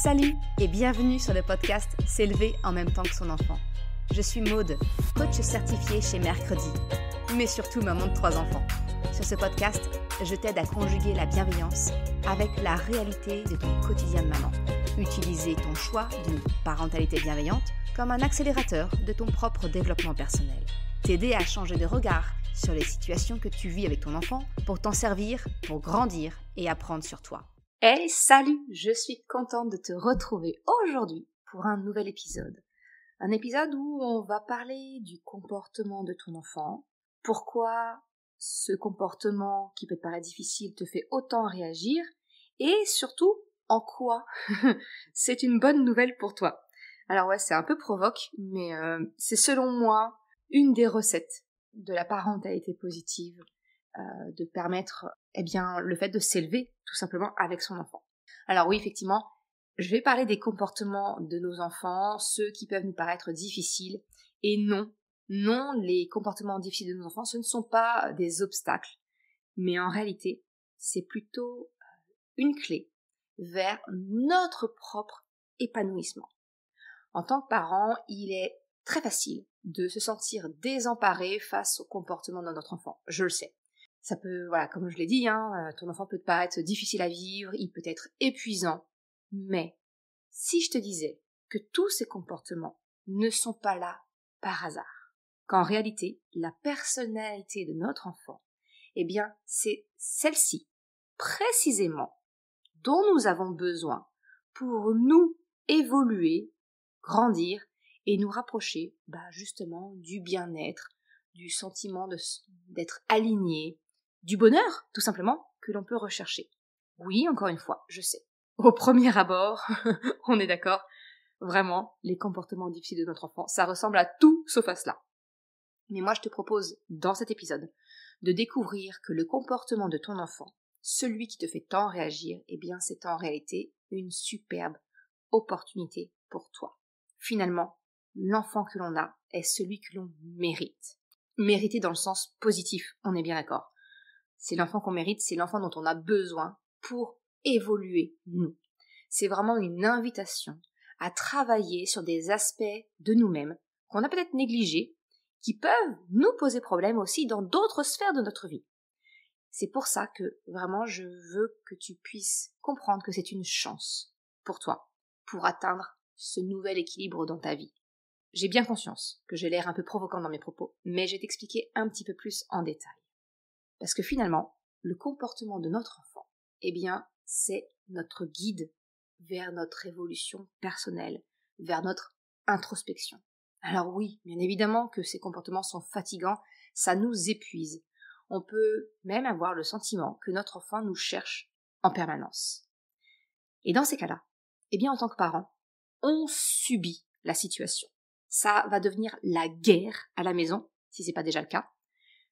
Salut et bienvenue sur le podcast S'élever en même temps que son enfant. Je suis Maude, coach certifiée chez Mercredi, mais surtout maman de 3 enfants. Sur ce podcast, je t'aide à conjuguer la bienveillance avec la réalité de ton quotidien de maman. Utiliser ton choix d'une parentalité bienveillante comme un accélérateur de ton propre développement personnel. T'aider à changer de regard sur les situations que tu vis avec ton enfant pour t'en servir, pour grandir et apprendre sur toi. Hey, salut! Je suis contente de te retrouver aujourd'hui pour un nouvel épisode. Un épisode où on va parler du comportement de ton enfant, pourquoi ce comportement qui peut te paraître difficile te fait autant réagir, et surtout, en quoi c'est une bonne nouvelle pour toi. Alors ouais, c'est un peu provoque, mais c'est selon moi une des recettes de la parentalité positive, de permettre le fait de s'élever tout simplement avec son enfant. Alors oui, effectivement, je vais parler des comportements de nos enfants, ceux qui peuvent nous paraître difficiles, et non, les comportements difficiles de nos enfants, ce ne sont pas des obstacles, mais en réalité, c'est plutôt une clé vers notre propre épanouissement. En tant que parent, il est très facile de se sentir désemparé face au comportement de notre enfant, je le sais. Ça peut, comme je l'ai dit, ton enfant peut te paraître difficile à vivre, il peut être épuisant, mais si je te disais que tous ces comportements ne sont pas là par hasard, qu'en réalité, la personnalité de notre enfant, c'est celle-ci, précisément, dont nous avons besoin pour nous évoluer, grandir et nous rapprocher, justement, du bien-être, du sentiment d'être aligné, du bonheur, tout simplement, que l'on peut rechercher. Oui, encore une fois, je sais. Au premier abord, on est d'accord, vraiment, les comportements difficiles de notre enfant, ça ressemble à tout sauf à cela. Mais moi, je te propose, dans cet épisode, de découvrir que le comportement de ton enfant, celui qui te fait tant réagir, c'est en réalité une superbe opportunité pour toi. Finalement, l'enfant que l'on a est celui que l'on mérite. Mériter dans le sens positif, on est bien d'accord. C'est l'enfant qu'on mérite, c'est l'enfant dont on a besoin pour évoluer, nous. C'est vraiment une invitation à travailler sur des aspects de nous-mêmes qu'on a peut-être négligés, qui peuvent nous poser problème aussi dans d'autres sphères de notre vie. C'est pour ça que vraiment je veux que tu puisses comprendre que c'est une chance pour toi, pour atteindre ce nouvel équilibre dans ta vie. J'ai bien conscience que j'ai l'air un peu provocant dans mes propos, mais je vais t'expliquer un petit peu plus en détail. Parce que finalement, le comportement de notre enfant, c'est notre guide vers notre évolution personnelle, vers notre introspection. Alors oui, bien évidemment que ces comportements sont fatigants, ça nous épuise. On peut même avoir le sentiment que notre enfant nous cherche en permanence. Et dans ces cas-là, en tant que parent, on subit la situation. Ça va devenir la guerre à la maison, si c'est pas déjà le cas.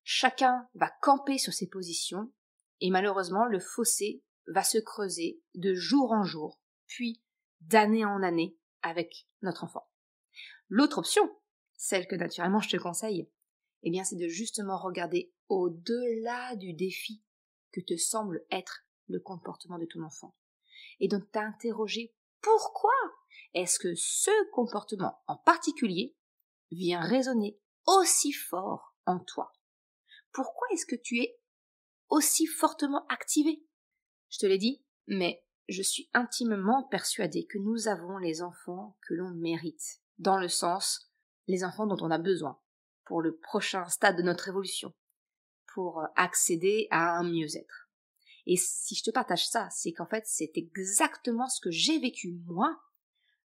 Chacun va camper sur ses positions et malheureusement le fossé va se creuser de jour en jour, puis d'année en année avec notre enfant. L'autre option, celle que naturellement je te conseille, c'est de justement regarder au-delà du défi que te semble être le comportement de ton enfant et donc t'interroger pourquoi est-ce que ce comportement en particulier vient résonner aussi fort en toi. Pourquoi est-ce que tu es aussi fortement activé? Je te l'ai dit, mais je suis intimement persuadée que nous avons les enfants que l'on mérite, dans le sens, les enfants dont on a besoin pour le prochain stade de notre évolution, pour accéder à un mieux-être. Et si je te partage ça, c'est qu'en fait, c'est exactement ce que j'ai vécu, moi,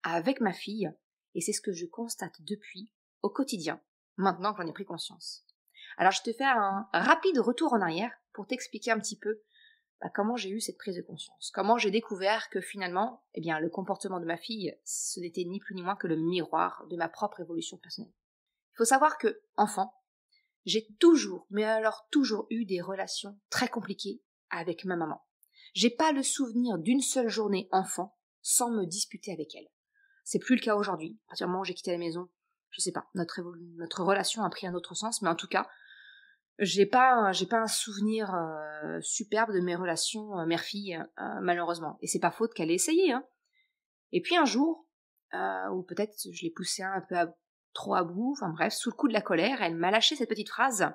avec ma fille, et c'est ce que je constate depuis, au quotidien, maintenant que j'en ai pris conscience. Alors, je te fais un rapide retour en arrière pour t'expliquer un petit peu comment j'ai eu cette prise de conscience. Comment j'ai découvert que finalement, le comportement de ma fille, ce n'était ni plus ni moins que le miroir de ma propre évolution personnelle. Il faut savoir que, enfant, j'ai toujours eu des relations très compliquées avec ma maman. J'ai pas le souvenir d'une seule journée enfant sans me disputer avec elle. C'est plus le cas aujourd'hui. À partir du moment où j'ai quitté la maison, je sais pas, notre relation a pris un autre sens, mais en tout cas, j'ai pas un souvenir superbe de mes relations mère-fille, malheureusement. Et c'est pas faute qu'elle ait essayé, Et puis un jour, ou peut-être je l'ai poussée un peu trop à bout, enfin bref, sous le coup de la colère, elle m'a lâché cette petite phrase.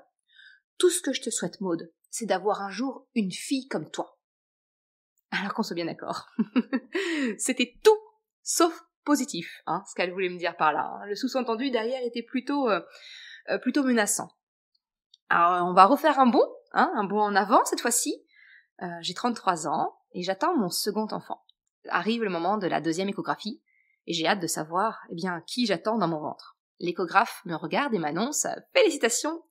Tout ce que je te souhaite, Maude, c'est d'avoir un jour une fille comme toi. Alors qu'on soit bien d'accord. C'était tout sauf positif, ce qu'elle voulait me dire par là. Le sous-entendu derrière était plutôt menaçant. Alors on va refaire un bond en avant cette fois-ci. J'ai 33 ans et j'attends mon second enfant. Arrive le moment de la deuxième échographie et j'ai hâte de savoir qui j'attends dans mon ventre. L'échographe me regarde et m'annonce « Félicitations,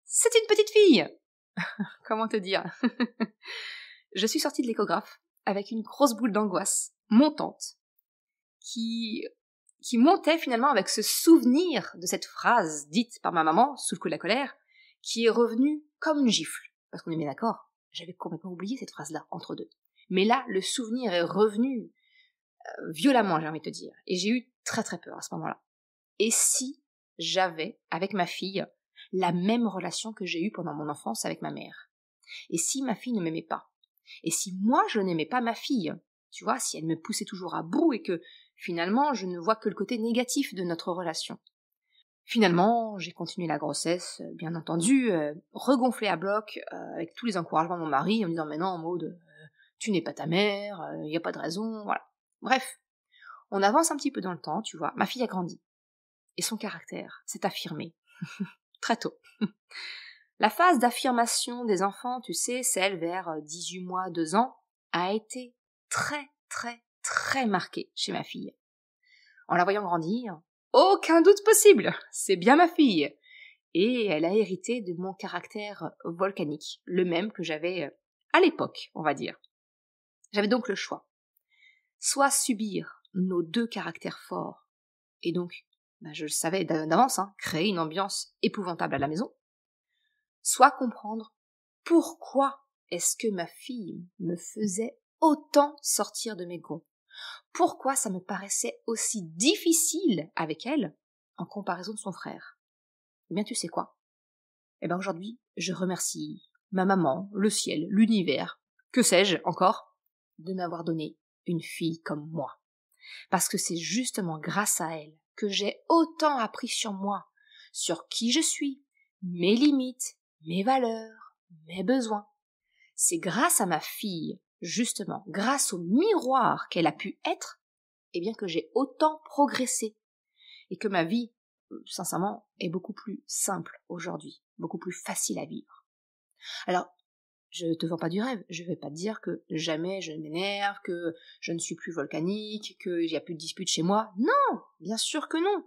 c'est une petite fille !» Comment te dire? Je suis sortie de l'échographe avec une grosse boule d'angoisse montante qui montait finalement avec ce souvenir de cette phrase dite par ma maman sous le coup de la colère qui est revenue comme une gifle. Parce qu'on est bien d'accord, j'avais complètement oublié cette phrase-là entre deux. Mais là, le souvenir est revenu violemment, j'ai envie de te dire. Et j'ai eu très très peur à ce moment-là. Et si j'avais, avec ma fille, la même relation que j'ai eue pendant mon enfance avec ma mère? Et si ma fille ne m'aimait pas? Et si moi je n'aimais pas ma fille? Tu vois, si elle me poussait toujours à bout et que finalement je ne vois que le côté négatif de notre relation. Finalement, j'ai continué la grossesse, bien entendu, regonflée à bloc, avec tous les encouragements de mon mari, en me disant « Mais non, Maude, tu n'es pas ta mère, il n'y a pas de raison, voilà. » Bref, on avance un petit peu dans le temps, tu vois, ma fille a grandi. Et son caractère s'est affirmé. Très tôt. La phase d'affirmation des enfants, tu sais, celle vers 18 mois, 2 ans, a été très, très, très marquée chez ma fille. En la voyant grandir, aucun doute possible, c'est bien ma fille. Et elle a hérité de mon caractère volcanique, le même que j'avais à l'époque, on va dire. J'avais donc le choix. Soit subir nos deux caractères forts, et donc, je le savais d'avance, créer une ambiance épouvantable à la maison, soit comprendre pourquoi est-ce que ma fille me faisait autant sortir de mes gonds. Pourquoi ça me paraissait aussi difficile avec elle en comparaison de son frère. Eh bien, tu sais quoi? Aujourd'hui, je remercie ma maman, le ciel, l'univers, que sais-je encore, de m'avoir donné une fille comme moi. Parce que c'est justement grâce à elle que j'ai autant appris sur moi, sur qui je suis, mes limites, mes valeurs, mes besoins. C'est grâce à ma fille, justement, grâce au miroir qu'elle a pu être, que j'ai autant progressé et que ma vie, sincèrement, est beaucoup plus simple aujourd'hui, beaucoup plus facile à vivre. Alors, je te vends pas du rêve, je vais pas te dire que jamais je m'énerve, que je ne suis plus volcanique, qu'il n'y a plus de disputes chez moi. Non, bien sûr que non.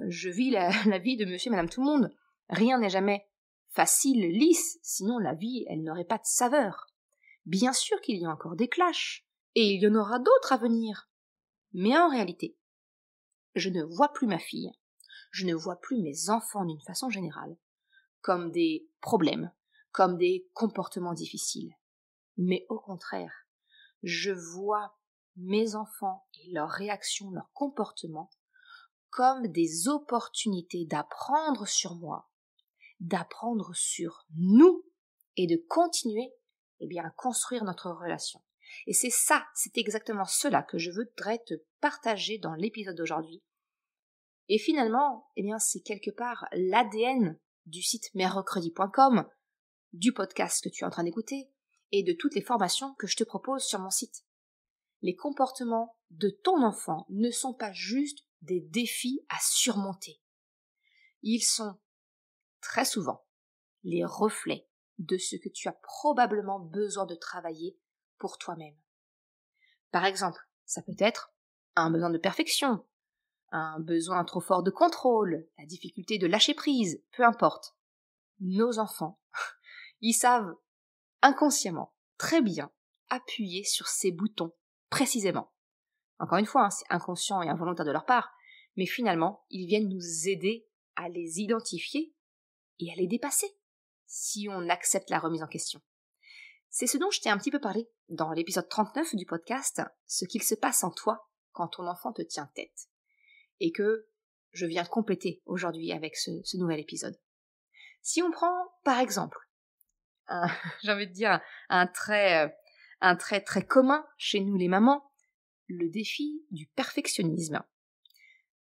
Je vis la vie de monsieur et madame tout le monde. Rien n'est jamais facile, lisse, sinon la vie, elle n'aurait pas de saveur. Bien sûr qu'il y a encore des clashs, et il y en aura d'autres à venir. Mais en réalité, je ne vois plus ma fille, je ne vois plus mes enfants d'une façon générale, comme des problèmes, comme des comportements difficiles. Mais au contraire, je vois mes enfants et leurs réactions, leurs comportements, comme des opportunités d'apprendre sur moi, d'apprendre sur nous et de continuer à construire notre relation. Et c'est exactement cela que je voudrais te partager dans l'épisode d'aujourd'hui. Et finalement, c'est quelque part l'ADN du site merrecredi.com, du podcast que tu es en train d'écouter et de toutes les formations que je te propose sur mon site. Les comportements de ton enfant ne sont pas juste des défis à surmonter. Ils sont très souvent les reflets de ce que tu as probablement besoin de travailler pour toi-même. Par exemple, ça peut être un besoin de perfection, un besoin trop fort de contrôle, la difficulté de lâcher prise, peu importe. Nos enfants, ils savent inconsciemment, très bien, appuyer sur ces boutons précisément. Encore une fois, c'est inconscient et involontaire de leur part, mais finalement, ils viennent nous aider à les identifier et à les dépasser, si on accepte la remise en question. C'est ce dont je t'ai un petit peu parlé dans l'épisode 39 du podcast, ce qu'il se passe en toi quand ton enfant te tient tête, et que je viens compléter aujourd'hui avec ce nouvel épisode. Si on prend, par exemple, j'ai envie de dire, un trait très commun chez nous les mamans, le défi du perfectionnisme.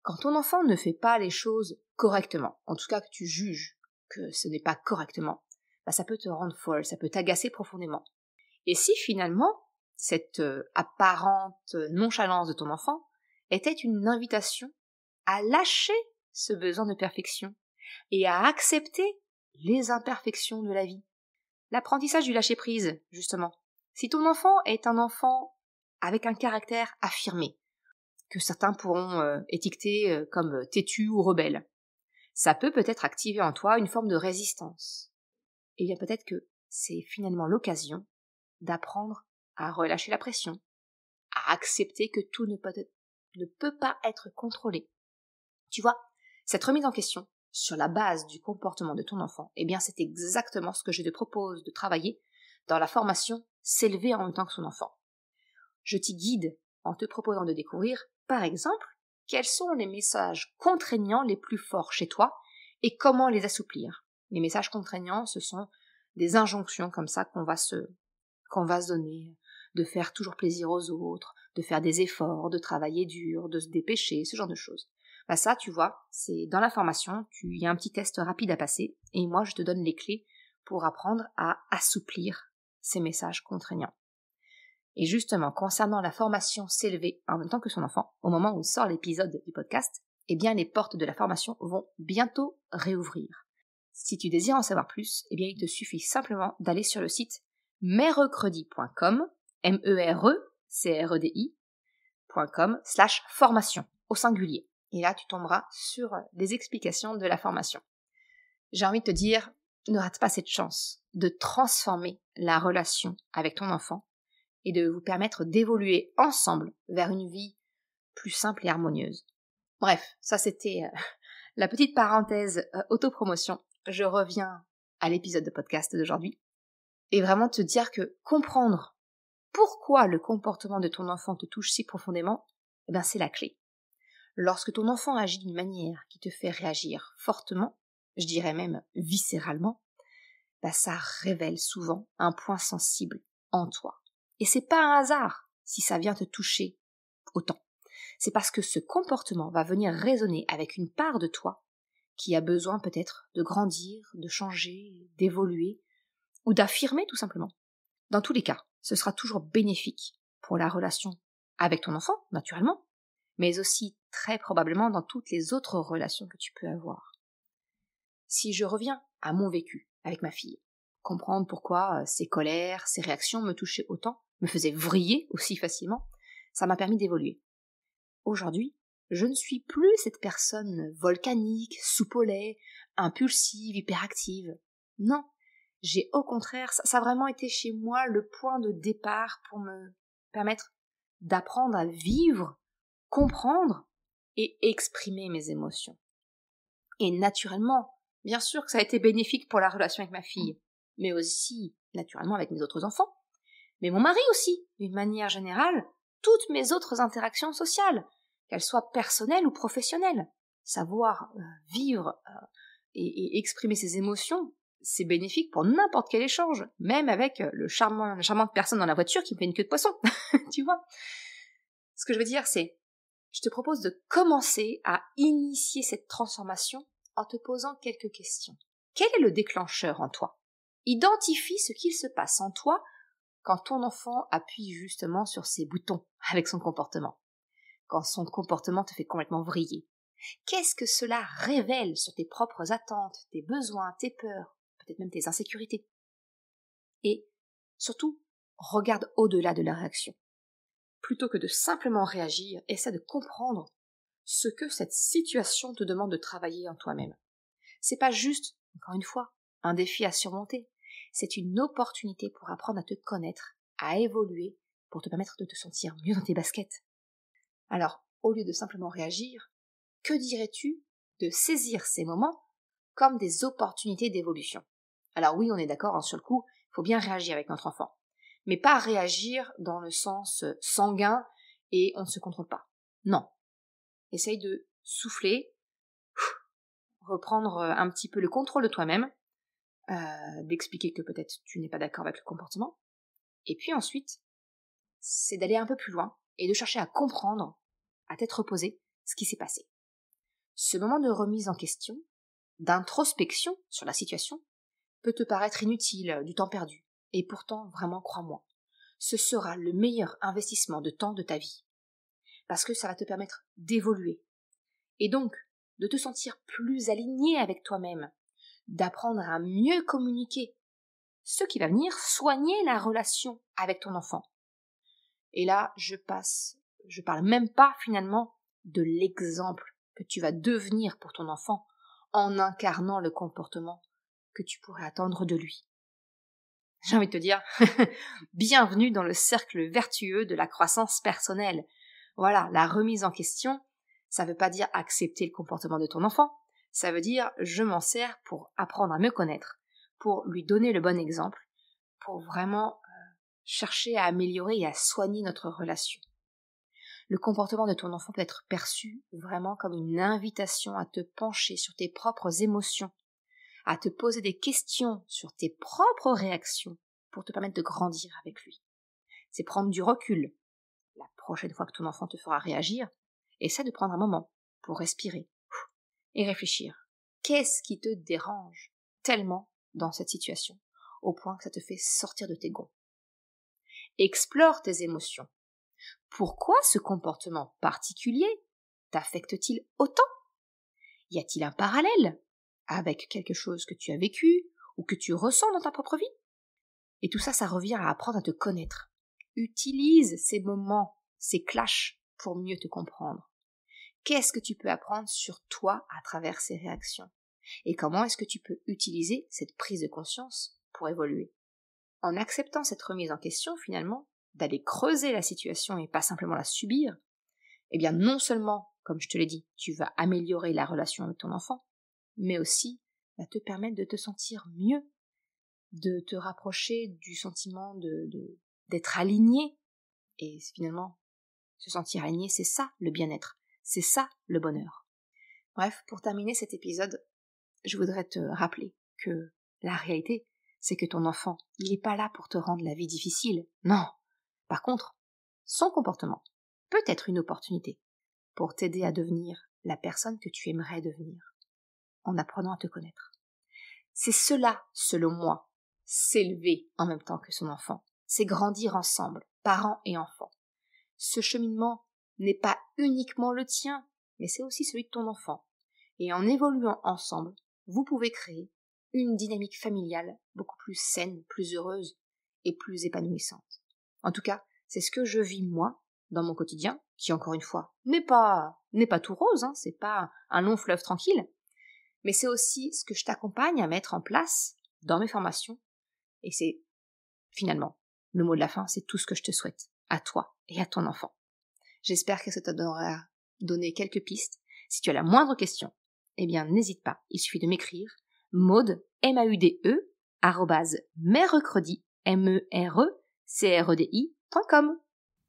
Quand ton enfant ne fait pas les choses correctement, en tout cas que tu juges que ce n'est pas correctement, ça peut te rendre folle, ça peut t'agacer profondément. Et si finalement, cette apparente nonchalance de ton enfant était une invitation à lâcher ce besoin de perfection et à accepter les imperfections de la vie. L'apprentissage du lâcher-prise, justement. Si ton enfant est un enfant avec un caractère affirmé, que certains pourront étiqueter comme têtu ou rebelle, ça peut peut-être activer en toi une forme de résistance. Et bien peut-être que c'est finalement l'occasion d'apprendre à relâcher la pression, à accepter que tout ne peut pas être contrôlé. Tu vois, cette remise en question sur la base du comportement de ton enfant, eh bien c'est exactement ce que je te propose de travailler dans la formation S'élever en même temps que son enfant. Je t'y guide en te proposant de découvrir, par exemple, quels sont les messages contraignants les plus forts chez toi et comment les assouplir. Les messages contraignants, ce sont des injonctions comme ça qu'on va se donner, de faire toujours plaisir aux autres, de faire des efforts, de travailler dur, de se dépêcher, ce genre de choses. Ça, tu vois, c'est dans la formation, il y a un petit test rapide à passer, et moi je te donne les clés pour apprendre à assouplir ces messages contraignants. Et justement, concernant la formation S'élever en même temps que son enfant, au moment où sort l'épisode du podcast, eh bien les portes de la formation vont bientôt réouvrir. Si tu désires en savoir plus, eh bien il te suffit simplement d'aller sur le site merecredi.com, merecredi.com/formation au singulier. Et là, tu tomberas sur des explications de la formation. J'ai envie de te dire, ne rate pas cette chance de transformer la relation avec ton enfant et de vous permettre d'évoluer ensemble vers une vie plus simple et harmonieuse. Bref, ça c'était la petite parenthèse autopromotion. Je reviens à l'épisode de podcast d'aujourd'hui et vraiment te dire que comprendre pourquoi le comportement de ton enfant te touche si profondément, eh bien c'est la clé. Lorsque ton enfant agit d'une manière qui te fait réagir fortement, je dirais même viscéralement, ça révèle souvent un point sensible en toi. Et c'est pas un hasard si ça vient te toucher autant. C'est parce que ce comportement va venir résonner avec une part de toi qui a besoin peut-être de grandir, de changer, d'évoluer ou d'affirmer tout simplement. Dans tous les cas, ce sera toujours bénéfique pour la relation avec ton enfant, naturellement, mais aussi très probablement dans toutes les autres relations que tu peux avoir. Si je reviens à mon vécu avec ma fille, comprendre pourquoi ses colères, ses réactions me touchaient autant, me faisaient vriller aussi facilement, ça m'a permis d'évoluer. Aujourd'hui, je ne suis plus cette personne volcanique, soupe au lait, impulsive, hyperactive. Non, j'ai au contraire, ça a vraiment été chez moi le point de départ pour me permettre d'apprendre à vivre, comprendre et exprimer mes émotions. Et naturellement, bien sûr que ça a été bénéfique pour la relation avec ma fille, mais aussi, naturellement, avec mes autres enfants. Mais mon mari aussi, d'une manière générale, toutes mes autres interactions sociales, qu'elles soient personnelles ou professionnelles. Savoir vivre et exprimer ses émotions, c'est bénéfique pour n'importe quel échange, même avec la charmante personne dans la voiture qui me fait une queue de poisson, tu vois. Ce que je veux dire, c'est, je te propose de commencer à initier cette transformation en te posant quelques questions. Quel est le déclencheur en toi ? Identifie ce qu'il se passe en toi quand ton enfant appuie justement sur ses boutons avec son comportement. Quand son comportement te fait complètement vriller. Qu'est-ce que cela révèle sur tes propres attentes, tes besoins, tes peurs, peut-être même tes insécurités ? Et surtout, regarde au-delà de la réaction. Plutôt que de simplement réagir, essaie de comprendre ce que cette situation te demande de travailler en toi-même. C'est pas juste, encore une fois, un défi à surmonter. C'est une opportunité pour apprendre à te connaître, à évoluer, pour te permettre de te sentir mieux dans tes baskets. Alors, au lieu de simplement réagir, que dirais-tu de saisir ces moments comme des opportunités d'évolution ? Alors oui, on est d'accord, sur le coup, il faut bien réagir avec notre enfant. Mais pas réagir dans le sens sanguin et on ne se contrôle pas. Non. Essaye de souffler, reprendre un petit peu le contrôle de toi-même, d'expliquer que peut-être tu n'es pas d'accord avec le comportement. Et puis ensuite, c'est d'aller un peu plus loin et de chercher à comprendre, à tête reposée, ce qui s'est passé. Ce moment de remise en question, d'introspection sur la situation, peut te paraître inutile, du temps perdu. Et pourtant, vraiment, crois-moi, ce sera le meilleur investissement de temps de ta vie. Parce que ça va te permettre d'évoluer. Et donc, de te sentir plus aligné avec toi-même, d'apprendre à mieux communiquer, ce qui va venir soigner la relation avec ton enfant. Et là, je parle même pas finalement de l'exemple que tu vas devenir pour ton enfant en incarnant le comportement que tu pourrais attendre de lui. J'ai envie de te dire, bienvenue dans le cercle vertueux de la croissance personnelle. Voilà, la remise en question, ça veut pas dire accepter le comportement de ton enfant, ça veut dire je m'en sers pour apprendre à me connaître, pour lui donner le bon exemple, pour vraiment chercher à améliorer et à soigner notre relation. Le comportement de ton enfant peut être perçu vraiment comme une invitation à te pencher sur tes propres émotions, à te poser des questions sur tes propres réactions pour te permettre de grandir avec lui. C'est prendre du recul. La prochaine fois que ton enfant te fera réagir, essaie de prendre un moment pour respirer et réfléchir. Qu'est-ce qui te dérange tellement dans cette situation, au point que ça te fait sortir de tes gonds? Explore tes émotions. Pourquoi ce comportement particulier t'affecte-t-il autant? Y a-t-il un parallèle avec quelque chose que tu as vécu ou que tu ressens dans ta propre vie? Et tout ça, ça revient à apprendre à te connaître. Utilise ces moments, ces clashs pour mieux te comprendre. Qu'est-ce que tu peux apprendre sur toi à travers ces réactions? Et comment est-ce que tu peux utiliser cette prise de conscience pour évoluer? En acceptant cette remise en question, finalement, d'aller creuser la situation et pas simplement la subir, eh bien non seulement, comme je te l'ai dit, tu vas améliorer la relation avec ton enfant, mais aussi va te permettre de te sentir mieux, de te rapprocher du sentiment d'être aligné. Et finalement, se sentir aligné, c'est ça le bien-être, c'est ça le bonheur. Bref, pour terminer cet épisode, je voudrais te rappeler que la réalité, c'est que ton enfant, il n'est pas là pour te rendre la vie difficile, non. Par contre, son comportement peut être une opportunité pour t'aider à devenir la personne que tu aimerais devenir, en apprenant à te connaître. C'est cela, selon moi, s'élever en même temps que son enfant. C'est grandir ensemble, parents et enfants. Ce cheminement n'est pas uniquement le tien, mais c'est aussi celui de ton enfant. Et en évoluant ensemble, vous pouvez créer une dynamique familiale beaucoup plus saine, plus heureuse et plus épanouissante. En tout cas, c'est ce que je vis moi dans mon quotidien, qui encore une fois n'est pas tout rose, c'est pas un long fleuve tranquille, mais c'est aussi ce que je t'accompagne à mettre en place dans mes formations. Et c'est finalement le mot de la fin, c'est tout ce que je te souhaite à toi et à ton enfant. J'espère que ça t'aura donné quelques pistes. Si tu as la moindre question, eh bien n'hésite pas, il suffit de m'écrire Maude, M-A-U-D-E, @merecredi, MERECREDI.com.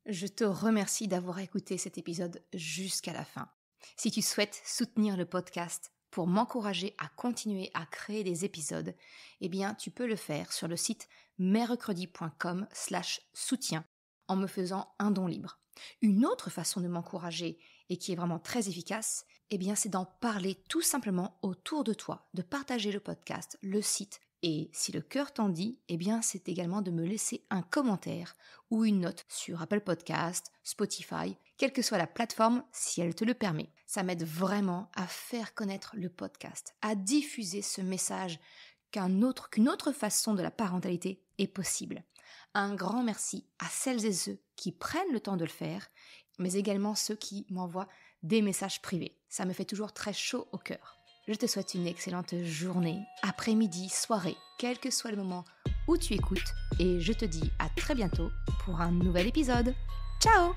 Je te remercie d'avoir écouté cet épisode jusqu'à la fin. Si tu souhaites soutenir le podcast pour m'encourager à continuer à créer des épisodes, eh bien tu peux le faire sur le site merecredi.com/soutien en me faisant un don libre. Une autre façon de m'encourager et qui est vraiment très efficace, eh bien c'est d'en parler tout simplement autour de toi, de partager le podcast, le site, et si le cœur t'en dit, eh bien c'est également de me laisser un commentaire ou une note sur Apple Podcast, Spotify, quelle que soit la plateforme si elle te le permet. Ça m'aide vraiment à faire connaître le podcast, à diffuser ce message qu'une autre façon de la parentalité est possible. Un grand merci à celles et ceux qui prennent le temps de le faire, mais également ceux qui m'envoient des messages privés. Ça me fait toujours très chaud au cœur. Je te souhaite une excellente journée, après-midi, soirée, quel que soit le moment où tu écoutes, et je te dis à très bientôt pour un nouvel épisode. Ciao!